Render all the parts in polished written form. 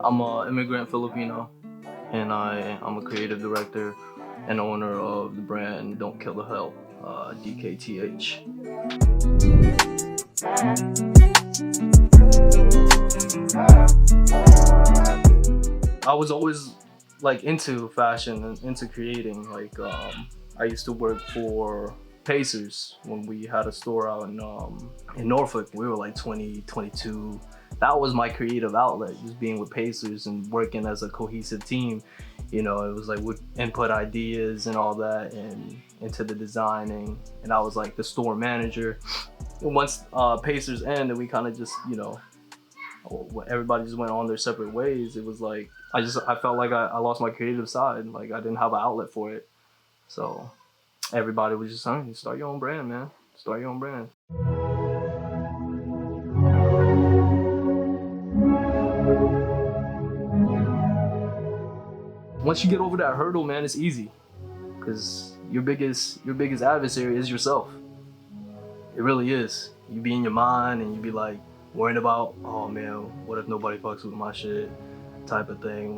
I'm an immigrant Filipino, and I'm a creative director and owner of the brand Don't Kill the Help, DKTH. I was always like into fashion and into creating. I used to work for Pacers when we had a store out in Norfolk. We were like 20, 22. That was my creative outlet, just being with Pacers and working as a cohesive team. You know, it was like we'd input ideas and all that and into the designing. And I was like the store manager. And once Pacers ended, we kind of just, everybody just went on their separate ways. It was like, I felt like I lost my creative side. Like I didn't have an outlet for it. So everybody was just saying, start your own brand, man. Start your own brand. Once you get over that hurdle, man, it's easy. Cause your biggest adversary is yourself. It really is. You be in your mind and you be like worrying about, oh man, what if nobody fucks with my shit, type of thing.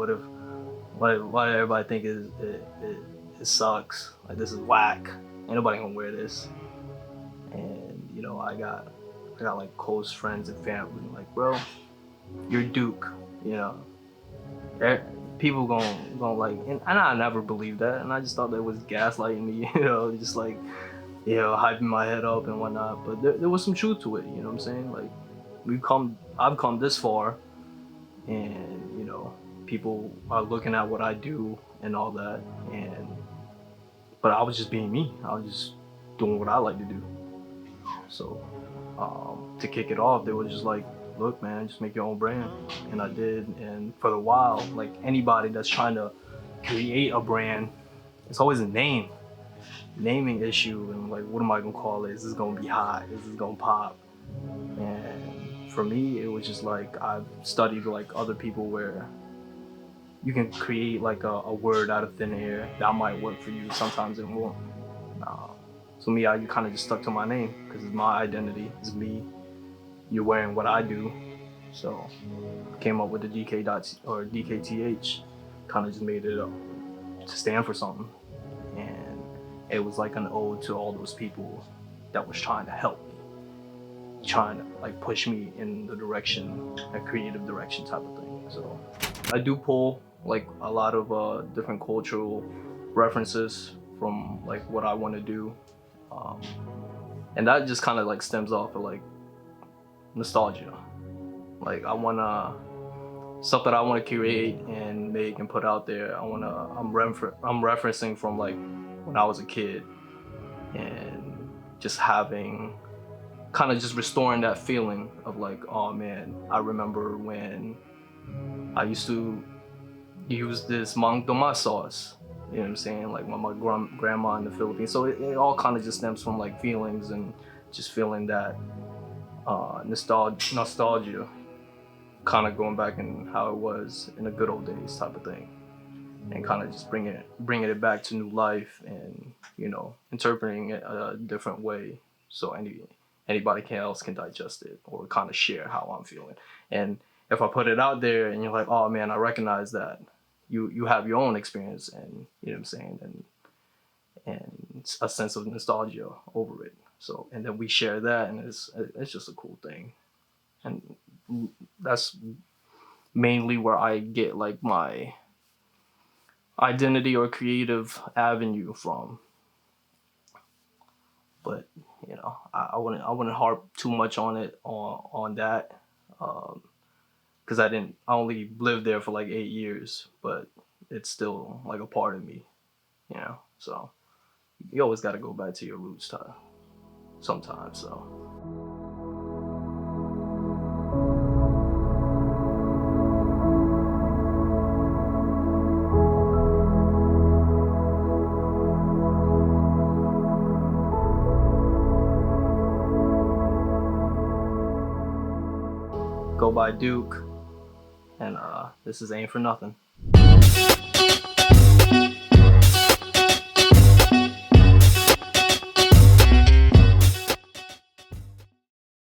Why everybody think it sucks? Like this is whack. Ain't nobody gonna wear this. And I got like close friends and family. Like, bro, you're Duke. People gonna like, and I never believed that, and I just thought that was gaslighting me. Just like, hyping my head up and whatnot. But there was some truth to it. You know what I'm saying? Like, I've come this far, and people are looking at what I do and all that, but I was just being me. I was just doing what I like to do. So to kick it off, they were just like, look, man, just make your own brand. And I did. And for a while, like anybody that's trying to create a brand, it's always a naming issue. And like, what am I gonna call it? Is this gonna be hot? Is this gonna pop? And for me, it was just like, I've studied like other people where you can create like a word out of thin air that might work for you. Sometimes it won't. So me, I kind of just stuck to my name because it's my identity. It's me. You're wearing what I do. So I came up with the DKTH. Kind of just made it up to stand for something. And it was like an ode to all those people that was trying to help me, trying to like push me in the direction, a creative direction type of thing. So I do pull like a lot of different cultural references from like what I want to do. And that just kind of like stems off of like nostalgia. Like stuff that I want to create and make and put out there. I'm referencing from like when I was a kid, and just having kind of just restoring that feeling of like, oh man, I remember when I used to use this mang tomas sauce. You know what I'm saying? Like my grandma in the Philippines. So it all kind of just stems from like feelings and just feeling that nostalgia, kind of going back in how it was in the good old days type of thing, and kind of just bringing it back to new life and interpreting it a different way so anybody else can digest it or kind of share how I'm feeling. And if I put it out there and you're like, oh man, I recognize that you have your own experience, and you know what I'm saying, and a sense of nostalgia over it. So, and then we share that, and it's just a cool thing. And that's mainly where I get like my identity or creative avenue from. But I wouldn't harp too much on it on that, because I only lived there for like 8 years, but it's still like a part of me, So you always got to go back to your roots sometimes. So. Go by Duke, and this is Ain't For Nothing.